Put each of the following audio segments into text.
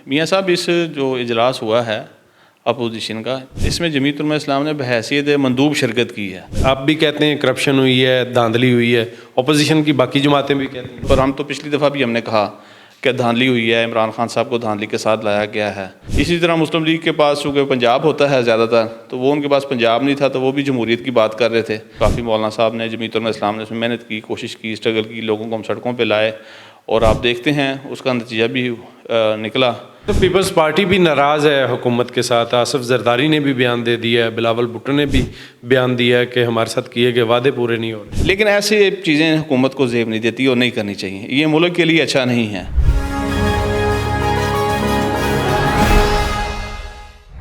मियाँ साहब, इस जो इजलास हुआ है अपोजिशन का, इसमें जमीयत उलमा इस्लाम ने बहैसियत मंदूब शिरकत की है। आप भी कहते हैं करप्शन हुई है, धांधली हुई है, अपोजिशन की बाकी जमातें भी कहती हैं। पर हम तो पिछली दफ़ा भी हमने कहा कि धांधली हुई है, इमरान खान साहब को धांधली के साथ लाया गया है। इसी तरह मुस्लिम लीग के पास चूँकि पंजाब होता है ज़्यादातर, तो वो उनके पास पंजाब नहीं था, तो वो भी जमहूरियत की बात कर रहे थे। काफ़ी मौलाना साहब ने, जमीयत उलमा इस्लाम ने उसमें मेहनत की, कोशिश की, स्ट्रगल की, लोगों को हम सड़कों पर लाए और आप देखते हैं उसका नतीजा भी निकला। तो पीपल्स पार्टी भी नाराज़ है हुकूमत के साथ। आसिफ जरदारी ने भी बयान दे दिया है, बिलावल भुट्टो ने भी बयान दिया है कि हमारे साथ किए गए वादे पूरे नहीं हो रहे। लेकिन ऐसे चीज़ें हुकूमत को ज़ेब नहीं देती और नहीं करनी चाहिए, ये मुल्क के लिए अच्छा नहीं है।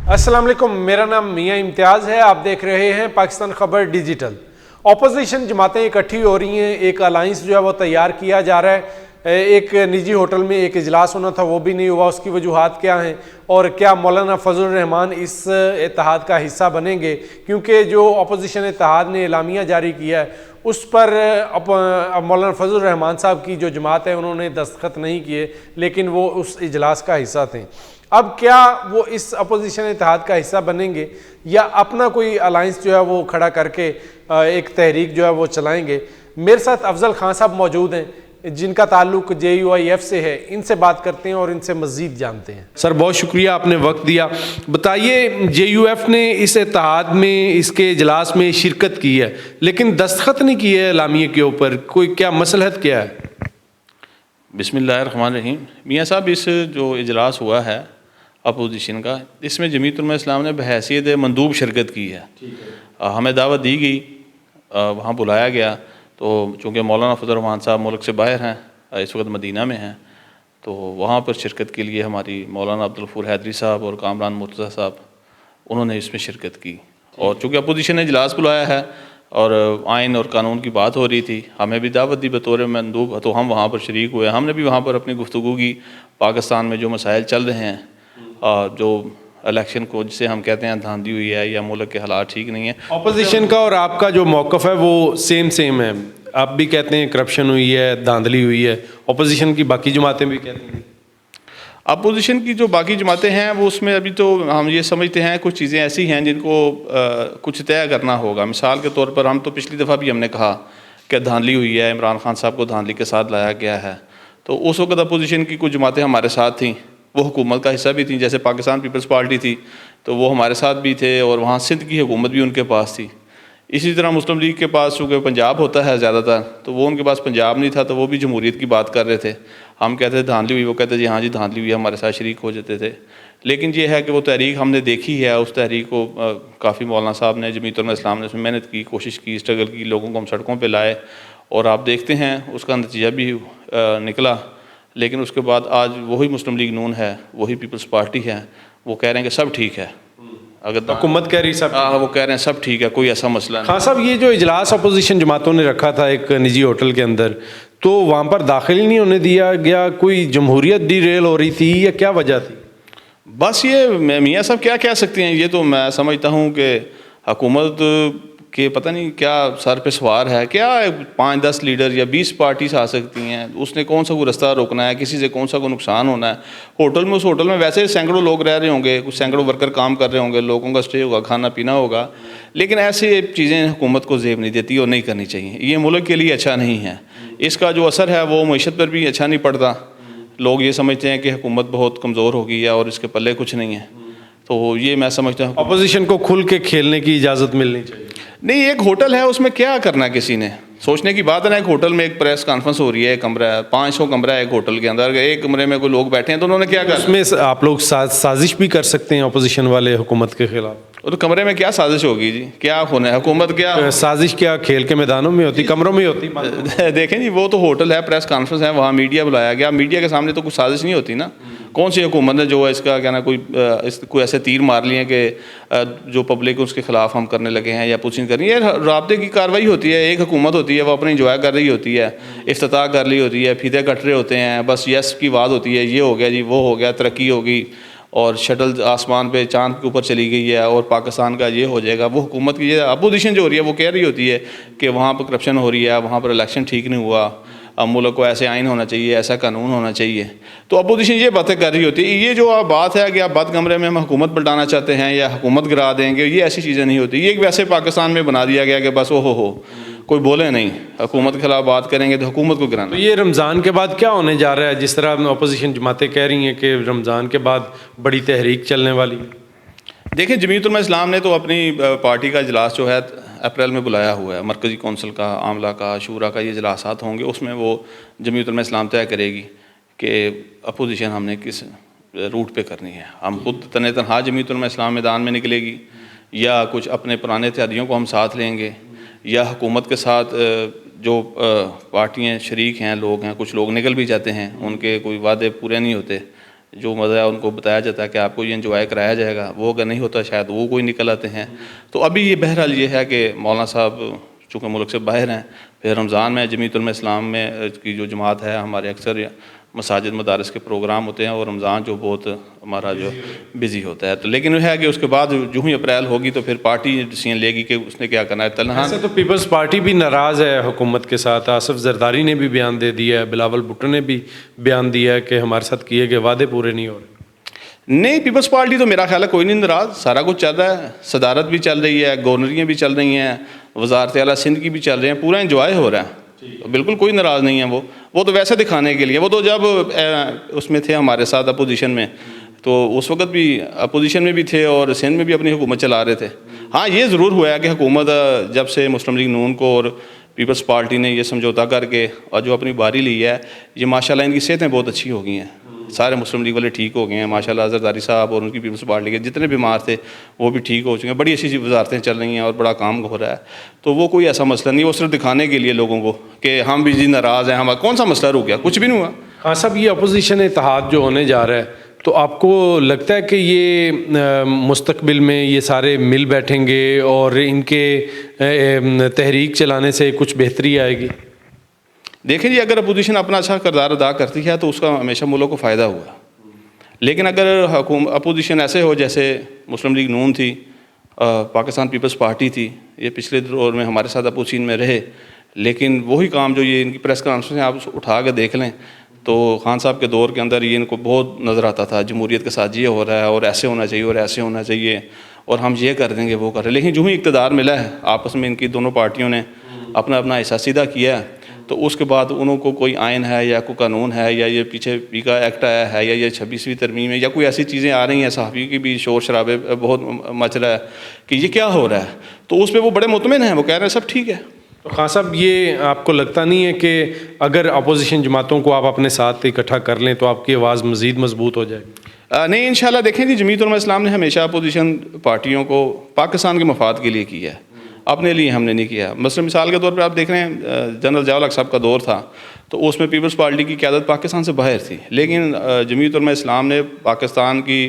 अस्सलाम वालेकुम, मेरा नाम मियाँ इम्तियाज़ है। आप देख रहे हैं पाकिस्तान खबर डिजिटल। ऑपोजिशन जमातें इकट्ठी हो रही हैं, एक अलाइंस जो है वो तैयार किया जा रहा है। एक निजी होटल में एक इजलास होना था, वो भी नहीं हुआ। उसकी वजूहात क्या हैं और क्या मौलाना फजल रहमान इस इत्तेहाद का हिस्सा बनेंगे? क्योंकि जो अपोजिशन इत्तेहाद ने एलामिया जारी किया है उस पर मौलाना फजल रहमान साहब की जो जमात है उन्होंने दस्तखत नहीं किए, लेकिन वो उस इजलास का हिस्सा थे। अब क्या वो इस अपोजिशन इत्तेहाद का हिस्सा बनेंगे या अपना कोई अलाइंस जो है वो खड़ा करके एक तहरीक जो है वो चलाएंगे? मेरे साथ अफजल खान साहब मौजूद हैं जिनका ताल्लुक JUIF से है। इनसे बात करते हैं और इनसे मज़ीद जानते हैं। सर, बहुत शुक्रिया, आपने वक्त दिया। बताइए, JUIF ने इस इत्तेहाद में, इसके इजलास में शिरकत की है लेकिन दस्तखत नहीं किए है एलामिया के ऊपर, कोई क्या मसलहत क्या है? बिस्मिल्लाहिर्रहमानिर्रहीम। मियाँ साहब, इस जो इजलास हुआ है अपोजिशन का, इसमें जमीयत उलमा इस्लाम ने बहैसियत मंदूब शिरकत की है। हमें दावत दी गई, वहाँ बुलाया गया, तो चूँकि मौलाना फजल रहमान साहब मुल्क से बाहर हैं, इस वक्त मदीना में हैं, तो वहाँ पर शिरकत के लिए हमारी मौलाना अब्दुल गफूर हैदरी साहब और कामरान मुर्तज़ा साहब, उन्होंने इसमें शिरकत की। और चूँकि अपोजिशन ने इजलास बुलाया है और आइन और कानून की बात हो रही थी, हमें भी दावत दी बतौर मंदूब, तो हम वहाँ पर शरीक हुए। हमने भी वहाँ पर अपनी गुफ्तगू की। पाकिस्तान में जो मसाइल चल रहे हैं, जो इलेक्शन को जिसे हम कहते हैं धांधली हुई है या मुल्क के हालात ठीक नहीं है, अपोजिशन का और आपका जो मौक़िफ़ है वो सेम है। आप भी कहते हैं करप्शन हुई है, धांधली हुई है, अपोजिशन की बाकी जमातें भी कहती हैं। अपोजिशन की जो बाकी जमातें हैं वो उसमें अभी तो हम ये समझते हैं कुछ चीज़ें ऐसी हैं जिनको कुछ तय करना होगा। मिसाल के तौर पर हम तो पिछली दफ़ा भी हमने कहा कि धांधली हुई है, इमरान खान साहब को धांधली के साथ लाया गया है, तो उस वक्त अपोजिशन की कुछ जमातें हमारे साथ थीं, वो हुकूमत का हिस्सा भी थी। जैसे पाकिस्तान पीपल्स पार्टी थी, तो वो हमारे साथ भी थे और वहाँ सिंध की हुकूमत भी उनके पास थी। इसी तरह मुस्लिम लीग के पास चूँकि पंजाब होता है ज़्यादातर, तो वो उनके पास पंजाब नहीं था, तो वो भी जमहूरियत की बात कर रहे थे। हम कहते थे धांधली हुई, वो कहते जी हाँ जी धांधली हुई, हमारे साथ शरीक हो जाते थे। लेकिन ये है कि वो तहरीक हमने देखी है, उस तहरीक को काफ़ी मौलाना साहब ने, जमीयत उलमा इस्लाम ने उसमें मेहनत की, कोशिश की, स्ट्रगल की, लोगों को हम सड़कों पर लाए और आप देखते हैं उसका नतीजा भी निकला। लेकिन उसके बाद आज वही मुस्लिम लीग नून है, वही पीपल्स पार्टी है, वो कह रहे हैं कि सब ठीक है। अगर हुकूमत कह रही सब, वो कह रहे हैं सब ठीक है, कोई ऐसा मसला नहीं। हाँ साहब, ये जो इजलास अपोजिशन जमातों ने रखा था एक निजी होटल के अंदर, तो वहाँ पर दाखिल ही नहीं होने दिया गया। कोई जमहूरियत डिरेल हो रही थी या क्या वजह थी? बस ये मियाँ साहब क्या कह सकते हैं, ये तो मैं समझता हूँ कि हुकूमत के पता नहीं क्या सर पे सवार है। क्या 5-10 लीडर या 20 पार्टीज आ सकती हैं, उसने कौन सा कोई रास्ता रोकना है, किसी से कौन सा कोई नुकसान होना है। होटल में, उस होटल में वैसे सैकड़ों लोग रह रहे होंगे, कुछ सैकड़ों वर्कर काम कर रहे होंगे, लोगों का स्टे होगा, खाना पीना होगा, लेकिन ऐसे चीज़ें हुकूमत को ज़ेब नहीं देती और नहीं करनी चाहिए, ये मुल्क के लिए अच्छा नहीं है। इसका जो असर है वो मईशत पर भी अच्छा नहीं पड़ता। लोग ये समझते हैं कि हुकूमत बहुत कमज़ोर हो गई है और इसके पल्ले कुछ नहीं है, तो ये मैं समझता हूँ अपोजिशन को खुल के खेलने की इजाज़त मिलनी चाहिए। नहीं, एक होटल है, उसमें क्या करना किसी ने, सोचने की बात है ना। एक होटल में एक प्रेस कॉन्फ्रेंस हो रही है, कमरा है, 500 कमरा है एक होटल के अंदर, एक कमरे में कोई लोग बैठे हैं, तो उन्होंने क्या करना? उसमें आप लोग साजिश भी कर सकते हैं अपोजिशन वाले हुकूमत के खिलाफ। तो कमरे में क्या साजिश होगी जी, क्या होना है? हुकूमत क्या साजिश क्या खेल के मैदानों में होती, कमरों में होती? देखें जी, वो तो होटल है, प्रेस कॉन्फ्रेंस है, वहाँ मीडिया बुलाया गया, मीडिया के सामने तो कुछ साजिश नहीं होती ना। कौन सी हुकूमत ने जो है इसका क्या ना कोई ऐसे तीर मार लिए कि जो पब्लिक उसके खिलाफ हम करने लगे हैं या पुचिंग कर रही है। राब्ते की कार्रवाई होती है, एक हुकूमत होती है, वो अपनी इंजॉय कर रही होती है, इफ्तिताह कर रही होती है, फीते कट रहे होते हैं, बस यस की बात होती है, ये हो गया जी, वो हो गया, तरक्की होगी और शटल आसमान पे चांद के ऊपर चली गई है और पाकिस्तान का ये हो जाएगा। वो हुकूमत की ये अपोजिशन जो हो रही है वो कह रही होती है कि वहाँ पर करप्शन हो रही है, वहाँ पर इलेक्शन ठीक नहीं हुआ, अब मुल्क को ऐसे आइन होना चाहिए, ऐसा कानून होना चाहिए। तो अपोजिशन ये बातें कर रही होती है। ये जो आप बात है कि आप बंद कमरे में हम हुकूमत पलटाना चाहते हैं या हुकूमत गिरा देंगे, ये ऐसी चीज़ें नहीं होती। ये एक वैसे पाकिस्तान में बना दिया गया कि बस ओ हो कोई बोले नहीं, हुकूमत के खिलाफ बात करेंगे तो हुकूमत को गिराना। तो ये रमज़ान के बाद क्या होने जा रहा है? जिस तरह अपोजिशन जमातें कह रही हैं कि रमज़ान के बाद बड़ी तहरीक चलने वाली है। देखिए, जमीयत उलमा इस्लाम ने तो अपनी पार्टी का इजलास जो है अप्रैल में बुलाया हुआ है। मरकज़ी कौंसिल का, आमला का, शूरा का ये इजलासात होंगे, उसमें वो जमीयत उलमा इस्लाम तय करेगी कि अपोजिशन हमने किस रूट पे करनी है। हम खुद तने तनहा जमीयत उलमा इस्लाम मैदान में निकलेगी, या कुछ अपने पुराने इत्तेहादियों को हम साथ लेंगे, या हुकूमत के साथ जो पार्टियाँ शरीक हैं, लोग हैं, कुछ लोग निकल भी जाते हैं, उनके कोई वादे पूरे नहीं होते, जो मज़ा है उनको बताया जाता है कि आपको ये इंजॉय कराया जाएगा, वो अगर नहीं होता शायद वो कोई निकल आते हैं। तो अभी ये बहरहाल ये है कि मौलाना साहब चूँकि मुल्क से बाहर हैं, फिर रमज़ान में जमीयत उलमा इस्लाम में की जो जमात है, हमारे अक्सर मसाजिद मदारस के प्रोग्राम होते हैं और रमज़ान जो बहुत हमारा जो बिज़ी होता है। तो लेकिन वह है कि उसके बाद जो ही अप्रैल होगी तो फिर पार्टी डिसीजन लेगी कि उसने क्या करना है। तनहा ऐसे तो पीपल्स पार्टी भी नाराज़ है हुकूमत के साथ। आसिफ जरदारी ने भी बयान दे दिया है, बिलावल भुट्टो ने भी बयान दिया है कि हमारे साथ किए गए वादे पूरे नहीं हो रहे। नहीं, पीपल्स पार्टी तो मेरा ख्याल है कोई नहीं नाराज़, सारा कुछ चल रहा है। सदारत भी चल रही है, गवर्नरियाँ भी चल रही हैं, वज़ारत आला सिंध की भी चल रही हैं, पूरा इंजॉय हो रहा है। तो बिल्कुल कोई नाराज़ नहीं है। वो तो वैसे दिखाने के लिए, वो तो जब उसमें थे हमारे साथ अपोजिशन में, तो उस वक्त भी अपोजिशन में भी थे और सिंध में भी अपनी हुकूमत चला रहे थे। हाँ, ये ज़रूर हुआ है कि हुकूमत जब से मुस्लिम लीग नून को और पीपल्स पार्टी ने ये समझौता करके और जो अपनी बारी ली है, ये माशाल्लाह इनकी सेहतें बहुत अच्छी हो गई हैं। सारे मुस्लिम लीग वाले ठीक हो गए हैं माशाल्लाह। जरदारी साहब और उनकी पीपल्स पार्टी के जितने बीमार थे वो भी ठीक हो चुके हैं। बड़ी अच्छी वजारतें चल रही हैं और बड़ा काम हो रहा है। तो वो कोई ऐसा मसला नहीं, वो सिर्फ दिखाने के लिए लोगों को कि हम भी जी नाराज़ हैं, हमारा कौन सा मसला रुक गया, कुछ भी नहीं हुआ। हाँ साहब, ये अपोजिशन इत्तेहाद जो होने जा रहा है, तो आपको लगता है कि ये मुस्तकबिल में ये सारे मिल बैठेंगे और इनके तहरीक चलाने से कुछ बेहतरी आएगी? देखें जी, अगर अपोजिशन अपना अच्छा किरदार अदा करती है तो उसका हमेशा मुल्क को फ़ायदा हुआ। लेकिन अगर अपोजिशन ऐसे हो जैसे मुस्लिम लीग नून थी, पाकिस्तान पीपल्स पार्टी थी, ये पिछले दौर में हमारे साथ अपोजिशन में रहे, लेकिन वही काम जो ये इनकी प्रेस कॉन्फ्रेंस आप उठा कर देख लें तो खान साहब के दौर के अंदर ये इनको बहुत नज़र आता था, जमहूरियत के साथ ये हो रहा है और ऐसे होना चाहिए और ऐसे होना चाहिए और हम ये कर देंगे वो कर रहे। लेकिन जो ही इक़्तिदार मिला है, आपस में इनकी दोनों पार्टियों ने अपना अपना हिस्सा सीधा किया है, तो उसके बाद उनको कोई आइन है या कोई कानून है या ये पीछे पीका एक्ट आया है या ये 26वीं तरमीम है या कोई ऐसी चीज़ें आ रही हैं, सहाफ़ी की भी शोर शराबे बहुत मच रहा है कि ये क्या हो रहा है, तो उस पर वो बड़े मुतमिन हैं, वो कह रहे हैं सब ठीक है। तो खान साहब, ये आपको लगता नहीं है कि अगर अपोजिशन जमातों को आप अपने साथ इकट्ठा कर लें तो आपकी आवाज़ मज़ीद मजबूत हो जाएगी? नहीं, इंशाल्लाह। देखें जी, जमीयत उलमा इस्लाम ने हमेशा अपोजिशन पार्टियों को पाकिस्तान के मफाद के लिए किया है, अपने लिए हमने नहीं किया। मसलन मिसाल के तौर पे आप देख रहे हैं, जनरल ज़िया-उल-हक साहब का दौर था तो उसमें पीपल्स पार्टी की क़यादत पाकिस्तान से बाहर थी, लेकिन जमीयत उलमा इस्लाम ने पाकिस्तान की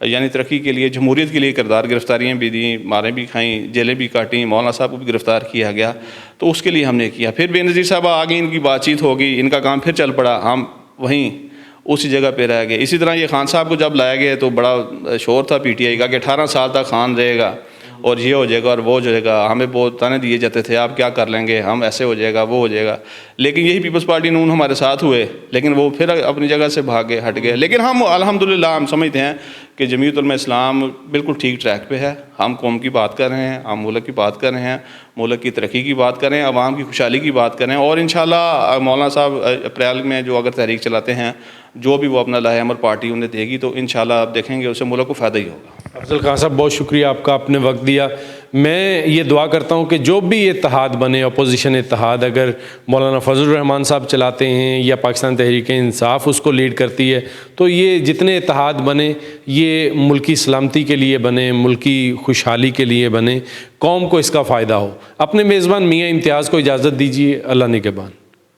यानी तरक्की के लिए, जमहूरियत के लिए किरदार, गिरफ्तारियाँ भी दी, मारें भी खाईं, जेलें भी काटी, मौलाना साहब को भी गिरफ़्तार किया गया, तो उसके लिए हमने किया। फिर बेनज़ीर साहब आ गई, इनकी बातचीत हो गई, इनका काम फिर चल पड़ा, हम वहीं उसी जगह पे रह गए। इसी तरह ये खान साहब को जब लाया गया तो बड़ा शोर था PTI का कि 18 साल तक खान रहेगा और ये हो जाएगा और वो हो जाएगा। हमें बहुत ताने दिए जाते थे, आप क्या कर लेंगे, हम ऐसे हो जाएगा वो हो जाएगा। लेकिन यही पीपल्स पार्टी नून हमारे साथ हुए, लेकिन वो फिर अपनी जगह से भागे, हट गए। लेकिन हम अल्हम्दुलिल्लाह हम समझते हैं कि जमीयत उलमा इस्लाम बिल्कुल ठीक ट्रैक पे है। हम कौम की बात कर रहे हैं, हम मुल्क की बात कर रहे हैं, मुल्क की तरक्की की बात कर रहे हैं, आवाम की खुशहाली की बात कर रहे हैं और इंशाल्लाह मौलाना साहब अप्रैल में जो अगर तहरीक चलाते हैं, जो भी वो अपना लाहे अमर पार्टी उन्हें देगी, तो इंशाल्लाह आप देखेंगे उससे मुल्क को फ़ायदा ही होगा। अफजल खान साहब, बहुत शुक्रिया आपका, आपने वक्त दिया। मैं ये दुआ करता हूँ कि जो भी इत्तेहाद बने, अपोजिशन इत्तेहाद, अगर मौलाना फजलुर रहमान साहब चलाते हैं या पाकिस्तान तहरीक इंसाफ उसको लीड करती है, तो ये जितने इत्तेहाद बने ये मुल्की सलामती के लिए बने, मुल्की खुशहाली के लिए बने, कौम को इसका फ़ायदा हो। अपने मेज़बान मियाँ इम्तियाज़ को इजाज़त दीजिए। अल्लाह निगहबान।